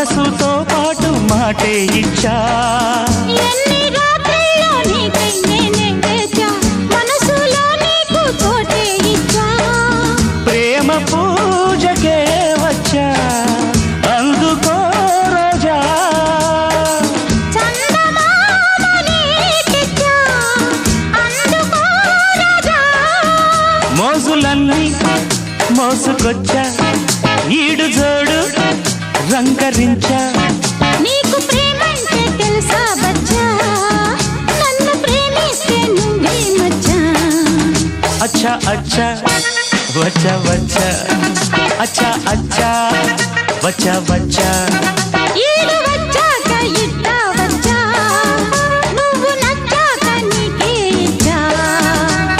మనసుతో పాటు మాటే ఇచ్చా ఎన్ని రాత్రిలో నీకై నేనే వేచా మనసులో నీకు చోటే ఇచ్చా ప్రేమ పూజకే వచ్చా అందుకో రోజా చందమామని తెచ్చా అందుకో రాజా మోజులన్నీ మోసుకొచ్చా ఈడు జోడు రంగరించా నీకు ప్రేమంటే తెలుసా బచ్చా నన్ను ప్రేమిస్తే నువ్వే మచ్చా అచ్చా అచ్చా వచ్చా వచ్చా అచ్చా అచ్చా వచ్చా వచ్చా ఈడు వచ్చాక ఇట్ట